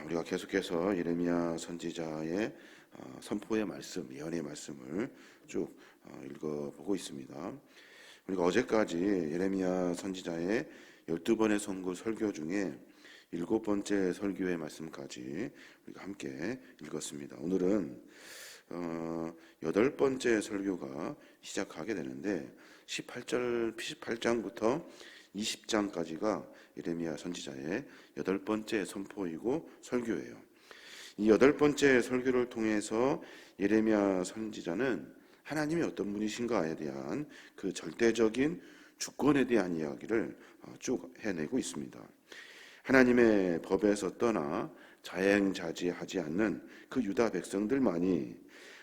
우리가 계속해서 예레미야 선지자의 선포의 말씀, 예언의 말씀을 쭉 읽어보고 있습니다. 우리가 어제까지 예레미야 선지자의 12번의 선고 설교 중에 7번째 설교의 말씀까지 우리가 함께 읽었습니다. 오늘은 8번째 설교가 시작하게 되는데 18장부터 20장까지가 예레미야 선지자의 8번째 선포이고 설교예요. 이 8번째 설교를 통해서 예레미야 선지자는 하나님이 어떤 분이신가에 대한 그 절대적인 주권에 대한 이야기를 쭉 해내고 있습니다. 하나님의 법에서 떠나 자행자지하지 않는 그 유다 백성들만이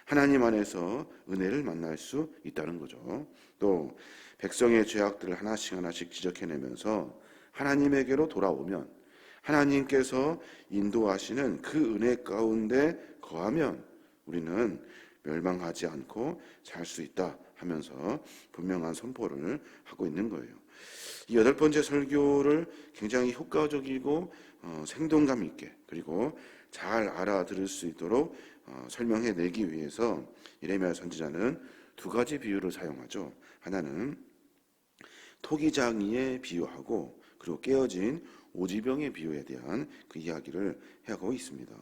하나님 안에서 은혜를 만날 수 있다는 거죠. 또 백성의 죄악들을 하나씩 지적해내면서 하나님에게로 돌아오면 하나님께서 인도하시는 그 은혜 가운데 거하면 우리는 멸망하지 않고 살 수 있다 하면서 분명한 선포를 하고 있는 거예요. 이 8번째 설교를 굉장히 효과적이고 생동감 있게 그리고 잘 알아들을 수 있도록 설명해내기 위해서 예레미야 선지자는 2가지 비유를 사용하죠. 하나는 토기장이에 비유하고 그리고 깨어진 오지병의 비유에 대한 그 이야기를 하고 있습니다.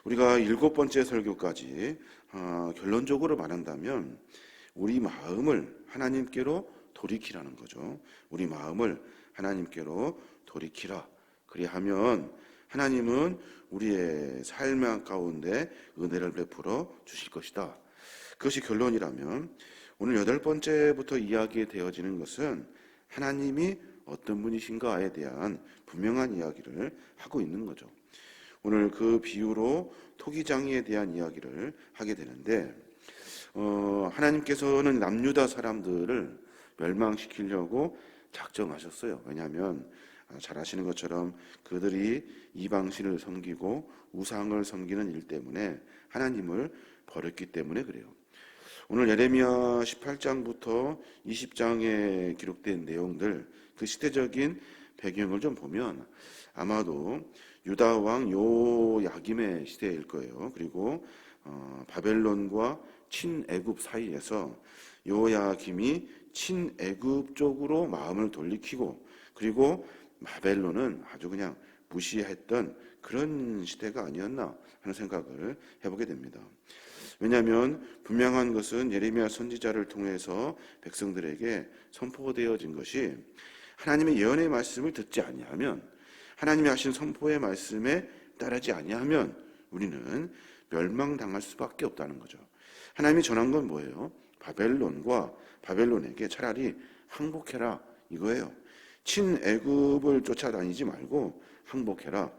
우리가 7번째 설교까지 결론적으로 말한다면 우리 마음을 하나님께로 돌이키라는 거죠. 우리 마음을 하나님께로 돌이키라. 그리하면 하나님은 우리의 삶 가운데 은혜를 베풀어 주실 것이다. 그것이 결론이라면 오늘 8번째부터 이야기되어지는 것은 하나님이 어떤 분이신가에 대한 분명한 이야기를 하고 있는 거죠. 오늘 그 비유로 토기장이에 대한 이야기를 하게 되는데 하나님께서는 남유다 사람들을 멸망시키려고 작정하셨어요. 왜냐하면 잘 아시는 것처럼 그들이 이방신을 섬기고 우상을 섬기는 일 때문에 하나님을 버렸기 때문에 그래요. 오늘 예레미야 18장부터 20장에 기록된 내용들, 그 시대적인 배경을 좀 보면 아마도 유다 왕 요야김의 시대일 거예요. 그리고 바벨론과 친애굽 사이에서 요야김이 친애굽 쪽으로 마음을 돌이키고 그리고 바벨론은 아주 그냥 무시했던 그런 시대가 아니었나 하는 생각을 해보게 됩니다. 왜냐하면 분명한 것은 예레미야 선지자를 통해서 백성들에게 선포되어진 것이 하나님의 예언의 말씀을 듣지 아니하면 하나님이 하신 선포의 말씀에 따르지 아니하면 우리는 멸망당할 수밖에 없다는 거죠. 하나님이 전한 건 뭐예요? 바벨론과 바벨론에게 차라리 항복해라 이거예요. 친애굽을 쫓아다니지 말고 항복해라.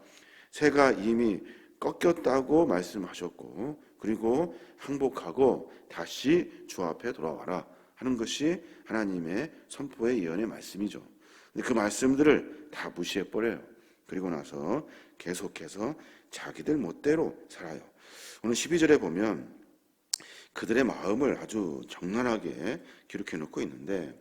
새가 이미 꺾였다고 말씀하셨고 그리고 항복하고 다시 주 앞에 돌아와라 하는 것이 하나님의 선포의 예언의 말씀이죠. 근데 그 말씀들을 다 무시해버려요. 그리고 나서 계속해서 자기들 멋대로 살아요. 오늘 12절에 보면 그들의 마음을 아주 적나라하게 기록해 놓고 있는데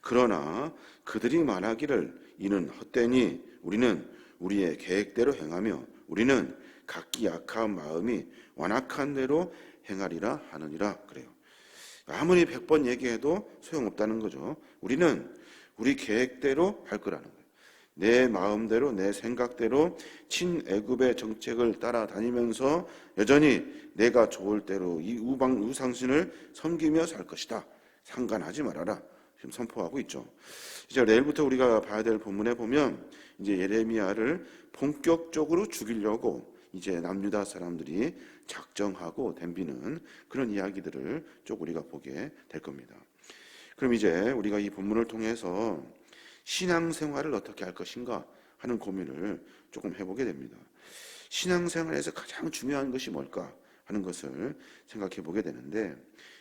그러나 그들이 말하기를 이는 헛되니 우리는 우리의 계획대로 행하며 우리는 각기 약한 마음이 완악한 대로 행하리라 하느니라 그래요. 아무리 100번 얘기해도 소용없다는 거죠. 우리는 우리 계획대로 할 거라는 거예요. 내 마음대로 내 생각대로 친애굽의 정책을 따라다니면서 여전히 내가 좋을 대로 이 우상신을 섬기며 살 것이다. 상관하지 말아라. 지금 선포하고 있죠. 이제 내일부터 우리가 봐야 될 본문에 보면 이제 예레미야를 본격적으로 죽이려고 이제 남유다 사람들이 작정하고 덤비는 그런 이야기들을 쭉 우리가 보게 될 겁니다. 그럼 이제 우리가 이 본문을 통해서 신앙생활을 어떻게 할 것인가 하는 고민을 조금 해보게 됩니다. 신앙생활에서 가장 중요한 것이 뭘까 하는 것을 생각해 보게 되는데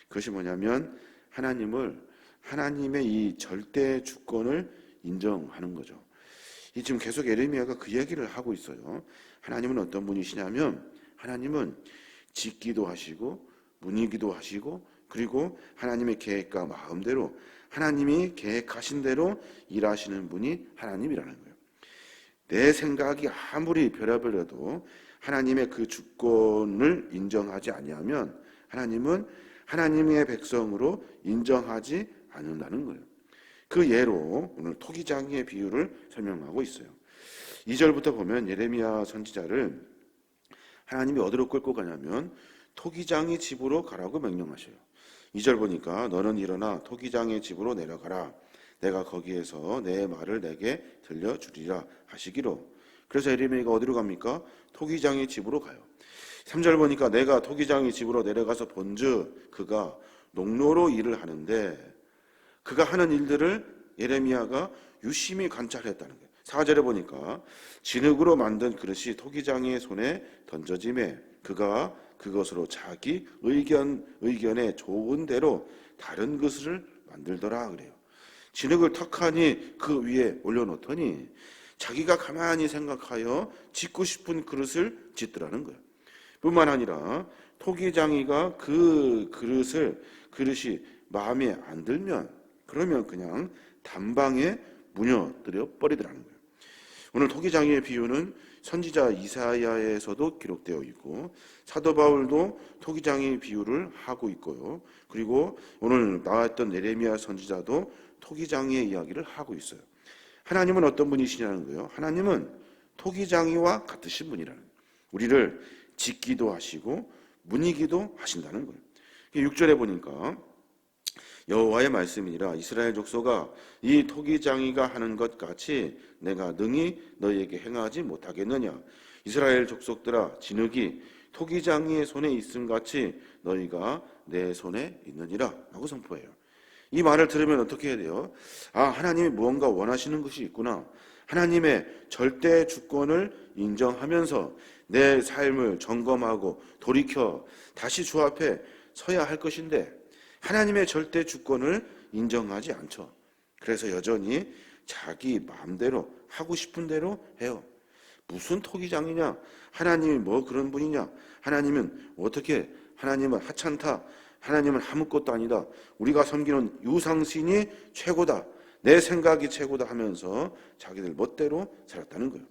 그것이 뭐냐면 하나님의 이 절대 주권을 인정하는 거죠. 이 지금 계속 예레미야가 그 얘기를 하고 있어요. 하나님은 어떤 분이시냐면 하나님은 짓기도 하시고 무니기도 하시고 그리고 하나님의 계획과 마음대로 하나님이 계획하신 대로 일하시는 분이 하나님이라는 거예요. 내 생각이 아무리 별의별해도 하나님의 그 주권을 인정하지 아니하면 하나님은 하나님의 백성으로 인정하지 않는다는 거예요. 그 예로 오늘 토기장이의 비유를 설명하고 있어요. 2절부터 보면 예레미야 선지자를 하나님이 어디로 끌고 가냐면 토기장이 집으로 가라고 명령하셔요. 2절 보니까 너는 일어나 토기장의 집으로 내려가라. 내가 거기에서 내 말을 내게 들려주리라 하시기로. 그래서 예레미야가 어디로 갑니까? 토기장의 집으로 가요. 3절 보니까 내가 토기장의 집으로 내려가서 본즉 그가 농로로 일을 하는데 그가 하는 일들을 예레미야가 유심히 관찰했다는 거예요. 4절에 보니까 진흙으로 만든 그릇이 토기장의 손에 던져짐에 그가 그것으로 자기 의견에 좋은 대로 다른 그릇을 만들더라 그래요. 진흙을 턱하니 그 위에 올려놓더니 자기가 가만히 생각하여 짓고 싶은 그릇을 짓더라는 거예요. 뿐만 아니라 토기장이가 그 그릇이 마음에 안 들면 그러면 그냥 단방에 무너뜨려 버리더라는 거예요. 오늘 토기장이의 비유는 선지자 이사야에서도 기록되어 있고 사도 바울도 토기장의 비유를 하고 있고요. 그리고 오늘 나왔던 예레미야 선지자도 토기장이의 이야기를 하고 있어요. 하나님은 어떤 분이시냐는 거예요. 하나님은 토기장이와 같으신 분이라는 거예요. 우리를 짓기도 하시고 무니기도 하신다는 거예요. 6절에 보니까 여호와의 말씀이니라 이스라엘 족속아 이 토기장이가 하는 것 같이 내가 능히 너희에게 행하지 못하겠느냐. 이스라엘 족속들아 진흙이 토기장이의 손에 있음 같이 너희가 내 손에 있느니라 라고 선포해요. 이 말을 들으면 어떻게 해야 돼요? 아, 하나님이 무언가 원하시는 것이 있구나. 하나님의 절대 주권을 인정하면서 내 삶을 점검하고 돌이켜 다시 주 앞에 서야 할 것인데 하나님의 절대 주권을 인정하지 않죠. 그래서 여전히 자기 마음대로 하고 싶은 대로 해요. 무슨 토기장이냐? 하나님이 뭐 그런 분이냐? 하나님은 어떻게? 하나님은 하찮다. 하나님은 아무것도 아니다. 우리가 섬기는 유상신이 최고다. 내 생각이 최고다 하면서 자기들 멋대로 살았다는 거예요.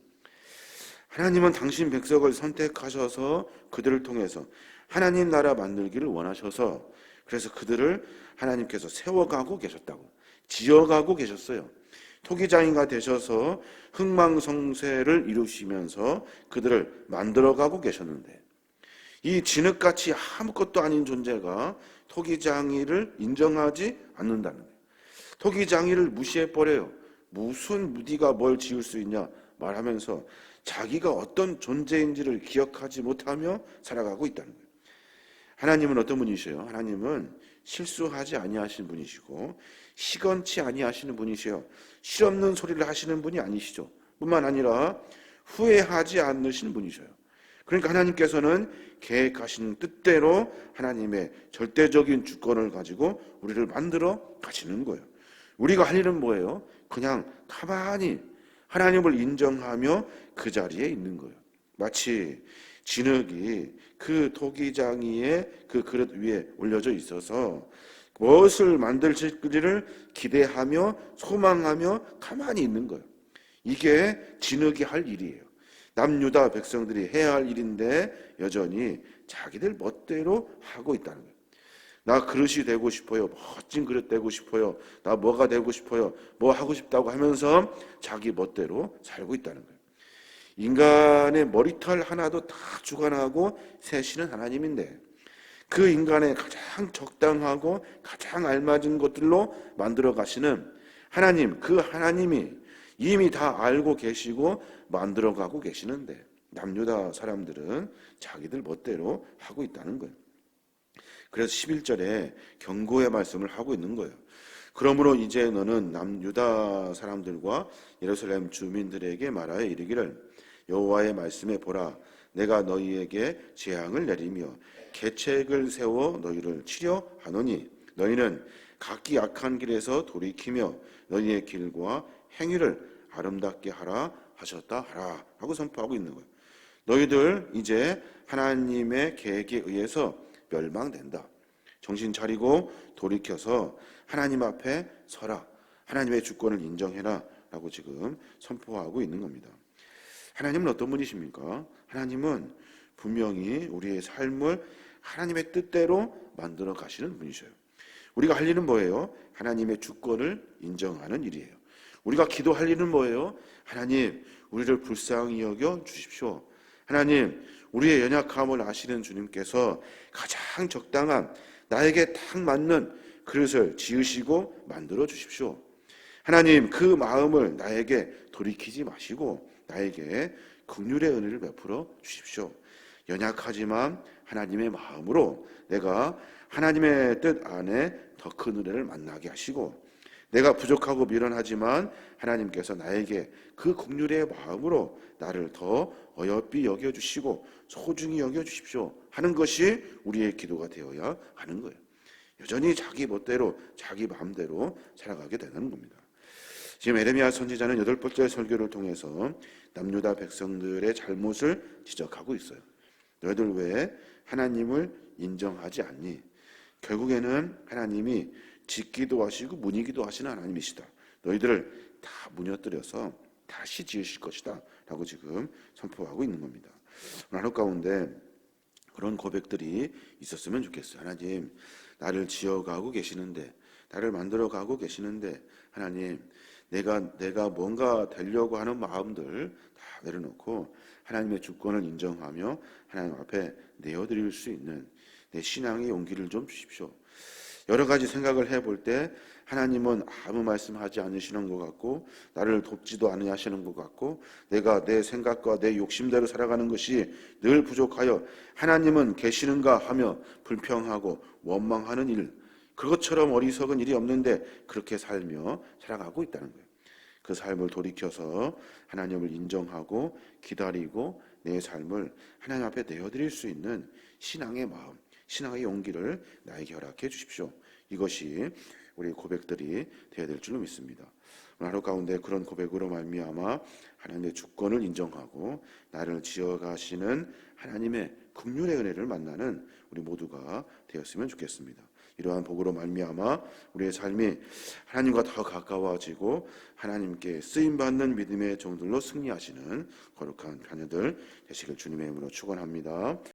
하나님은 당신 백성을 선택하셔서 그들을 통해서 하나님 나라 만들기를 원하셔서 그래서 그들을 하나님께서 세워가고 계셨다고, 지어가고 계셨어요. 토기장이가 되셔서 흥망성쇠를 이루시면서 그들을 만들어가고 계셨는데 이 진흙같이 아무것도 아닌 존재가 토기장이를 인정하지 않는다는 거예요. 토기장이를 무시해버려요. 무슨 네가 뭘 지을 수 있냐 말하면서 자기가 어떤 존재인지를 기억하지 못하며 살아가고 있다는 거예요. 하나님은 어떤 분이셔요? 하나님은 실수하지 아니하시는 분이시고 시건치 아니하시는 분이시요 실없는 소리를 하시는 분이 아니시죠. 뿐만 아니라 후회하지 않으시는 분이셔요. 그러니까 하나님께서는 계획하신 뜻대로 하나님의 절대적인 주권을 가지고 우리를 만들어 가시는 거예요. 우리가 할 일은 뭐예요? 그냥 가만히 하나님을 인정하며 그 자리에 있는 거예요. 마치 진흙이 그 토기장이의 그 그릇 위에 올려져 있어서 무엇을 만들지를 기대하며 소망하며 가만히 있는 거예요. 이게 진흙이 할 일이에요. 남유다 백성들이 해야 할 일인데 여전히 자기들 멋대로 하고 있다는 거예요. 나 그릇이 되고 싶어요. 멋진 그릇 되고 싶어요. 나 뭐가 되고 싶어요. 뭐 하고 싶다고 하면서 자기 멋대로 살고 있다는 거예요. 인간의 머리털 하나도 다 주관하고 세시는 하나님인데 그 인간의 가장 적당하고 가장 알맞은 것들로 만들어 가시는 하나님, 그 하나님이 이미 다 알고 계시고 만들어가고 계시는데 남유다 사람들은 자기들 멋대로 하고 있다는 거예요. 그래서 11절에 경고의 말씀을 하고 있는 거예요. 그러므로 이제 너는 남유다 사람들과 예루살렘 주민들에게 말하여 이르기를 여호와의 말씀에 보라 내가 너희에게 재앙을 내리며 계책을 세워 너희를 치려하노니 너희는 각기 악한 길에서 돌이키며 너희의 길과 행위를 아름답게 하라 하셨다 하라 하고 선포하고 있는 거예요. 너희들 이제 하나님의 계획에 의해서 멸망된다. 정신 차리고 돌이켜서 하나님 앞에 서라. 하나님의 주권을 인정해라. 라고 지금 선포하고 있는 겁니다. 하나님은 어떤 분이십니까? 하나님은 분명히 우리의 삶을 하나님의 뜻대로 만들어 가시는 분이셔요. 우리가 할 일은 뭐예요? 하나님의 주권을 인정하는 일이에요. 우리가 기도할 일은 뭐예요? 하나님, 우리를 불쌍히 여겨 주십시오. 하나님, 우리의 연약함을 아시는 주님께서 가장 적당한 나에게 딱 맞는 그릇을 지으시고 만들어 주십시오. 하나님, 그 마음을 나에게 돌이키지 마시고 나에게 긍휼의 은혜를 베풀어 주십시오. 연약하지만 하나님의 마음으로 내가 하나님의 뜻 안에 더 큰 은혜를 만나게 하시고, 내가 부족하고 미련하지만 하나님께서 나에게 그 긍휼의 마음으로 나를 더 어여삐 여겨주시고 소중히 여겨주십시오 하는 것이 우리의 기도가 되어야 하는 거예요. 여전히 자기 멋대로 자기 마음대로 살아가게 되는 겁니다. 지금 에레미야 선지자는 8번째 설교를 통해서 남유다 백성들의 잘못을 지적하고 있어요. 너희들 왜 하나님을 인정하지 않니? 결국에는 하나님이 짓기도 하시고 무니기도 하시는 하나님이시다. 너희들을 다 무너뜨려서 다시 지으실 것이다 라고 지금 선포하고 있는 겁니다. 하루 가운데 그런 고백들이 있었으면 좋겠어요. 하나님, 나를 지어가고 계시는데, 나를 만들어가고 계시는데, 하나님, 내가 뭔가 되려고 하는 마음들 다 내려놓고 하나님의 주권을 인정하며 하나님 앞에 내어드릴 수 있는 내 신앙의 용기를 좀 주십시오. 여러 가지 생각을 해볼 때 하나님은 아무 말씀하지 않으시는 것 같고, 나를 돕지도 않으시는 것 같고, 내가 내 생각과 내 욕심대로 살아가는 것이 늘 부족하여 하나님은 계시는가 하며 불평하고 원망하는 일, 그것처럼 어리석은 일이 없는데 그렇게 살며 살아가고 있다는 거예요. 그 삶을 돌이켜서 하나님을 인정하고 기다리고 내 삶을 하나님 앞에 내어드릴 수 있는 신앙의 마음, 신앙의 용기를 나에게 허락해 주십시오. 이것이 우리 고백들이 되어야 될 줄로 믿습니다. 오늘 하루 가운데 그런 고백으로 말미암아 하나님의 주권을 인정하고 나를 지어가시는 하나님의 긍휼의 은혜를 만나는 우리 모두가 되었으면 좋겠습니다. 이러한 복으로 말미암아 우리의 삶이 하나님과 더 가까워지고 하나님께 쓰임받는 믿음의 종들로 승리하시는 거룩한 자녀들 되시길 주님의 이름으로 축원합니다.